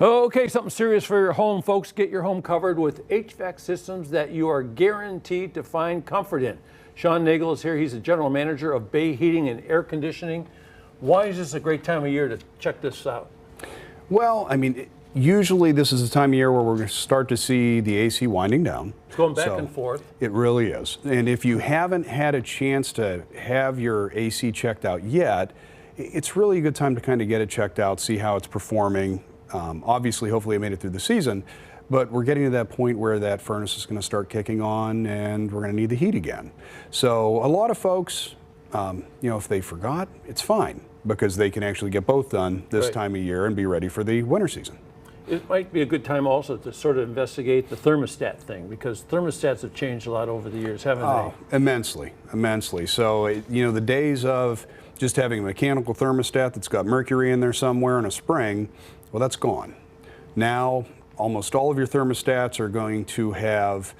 Okay, something serious for your home, folks. Get your home covered with HVAC systems that you are guaranteed to find comfort in. Sean Nagel is here. He's the general manager of Bay Heating and Air Conditioning. Why is this a great time of year to check this out? Well, I mean, usually this is the time of year where we're going to start to see the AC winding down. It's going back and forth. It really is. And if you haven't had a chance to have your AC checked out yet, it's really a good time to kind of get it checked out, see how it's performing. Obviously, hopefully it made it through the season, but we're getting to that point where that furnace is going to start kicking on and we're going to need the heat again. So a lot of folks, if they forgot, it's fine because they can actually get both done this time of year and be ready for the winter season. It might be a good time also to sort of investigate the thermostat thing, because thermostats have changed a lot over the years, haven't they? Immensely, immensely. So, the days of just having a mechanical thermostat that's got mercury in there somewhere in a spring, well, that's gone. Now, almost all of your thermostats are going to have,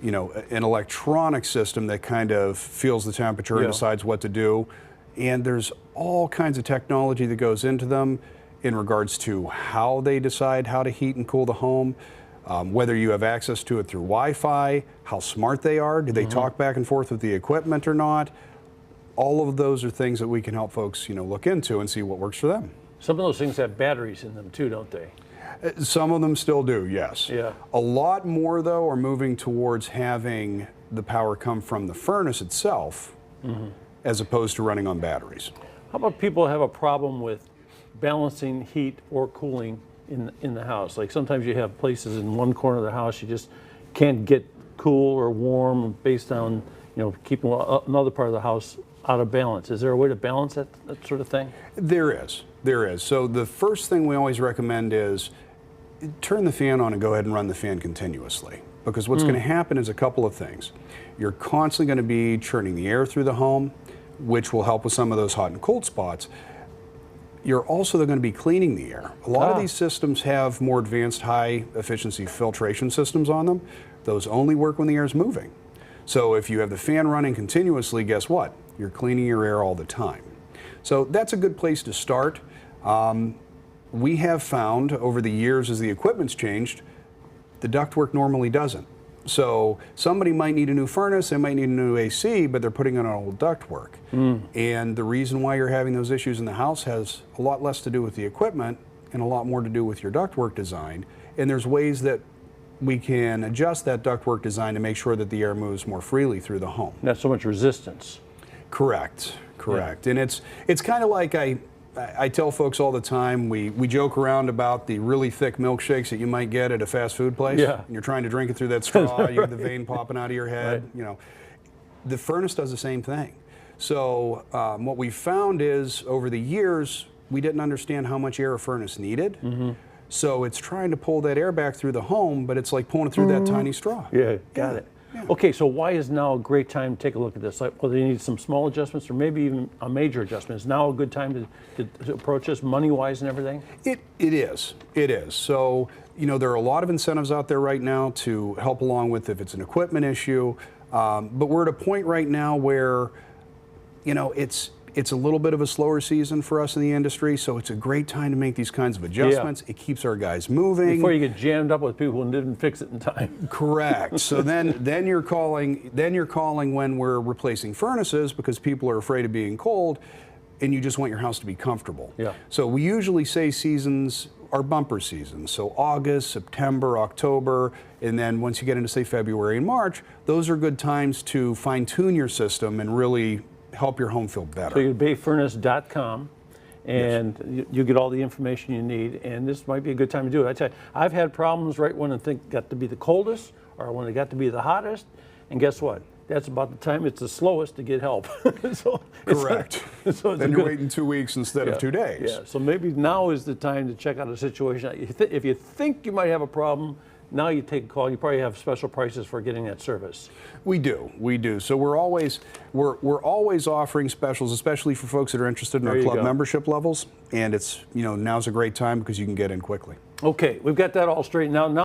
an electronic system that kind of feels the temperature and decides what to do. And there's all kinds of technology that goes into them in regards to how they decide how to heat and cool the home, whether you have access to it through Wi-Fi, how smart they are, do they talk back and forth with the equipment or not. All of those are things that we can help folks, look into and see what works for them. Some of those things have batteries in them too, don't they? Some of them still do, yes. Yeah. A lot more, though, are moving towards having the power come from the furnace itself as opposed to running on batteries. How about people have a problem with balancing heat or cooling in the house? Like sometimes you have places in one corner of the house you just can't get cool or warm based on keeping another part of the house out of balance. Is there a way to balance that sort of thing? There is. So the first thing we always recommend is turn the fan on and go ahead and run the fan continuously, because what's going to happen is a couple of things. You're constantly going to be churning the air through the home, which will help with some of those hot and cold spots. You're also going to be cleaning the air. A lot of these systems have more advanced high efficiency filtration systems on them. Those only work when the air is moving. So if you have the fan running continuously, guess what? You're cleaning your air all the time. So that's a good place to start. We have found over the years, as the equipment's changed, the ductwork normally doesn't. So somebody might need a new furnace, they might need a new AC, but they're putting in an old ductwork. And the reason why you're having those issues in the house has a lot less to do with the equipment and a lot more to do with your ductwork design. And there's ways that we can adjust that ductwork design to make sure that the air moves more freely through the home. Not so much resistance. Correct. Yeah. And it's kind of like I tell folks all the time, we joke around about the really thick milkshakes that you might get at a fast food place. Yeah. And you're trying to drink it through that straw, you have the vein popping out of your head. The furnace does the same thing. So what we found is over the years, we didn't understand how much air a furnace needed. So it's trying to pull that air back through the home, but it's like pulling it through that tiny straw. Yeah, got it. Yeah. Okay, so why is now a great time to take a look at this? Like, well, they need some small adjustments or maybe even a major adjustment. Is now a good time to approach this money-wise and everything? It is. So, there are a lot of incentives out there right now to help along with if it's an equipment issue. But we're at a point right now where, it's a little bit of a slower season for us in the industry, so it's a great time to make these kinds of adjustments. It keeps our guys moving. Before you get jammed up with people who didn't fix it in time. Correct. So then you're calling when we're replacing furnaces because people are afraid of being cold, and you just want your house to be comfortable. Yeah. So we usually say seasons are bumper seasons. So August, September, October, and then once you get into say February and March, those are good times to fine-tune your system and really help your home feel better. So you go to bayfurnace.com and you get all the information you need, and this might be a good time to do it. I tell you, I've had problems right when it got to be the coldest or when it got to be the hottest, and guess what? That's about the time it's the slowest to get help. Correct. Then you're waiting 2 weeks instead of 2 days. Yeah, so maybe now is the time to check out a situation. If you think you might have a problem, now you take a call. You probably have special prices for getting that service. We do. So we're always offering specials, especially for folks that are interested in our club membership levels. And it's now's a great time because you can get in quickly. Okay, we've got that all straightened out now.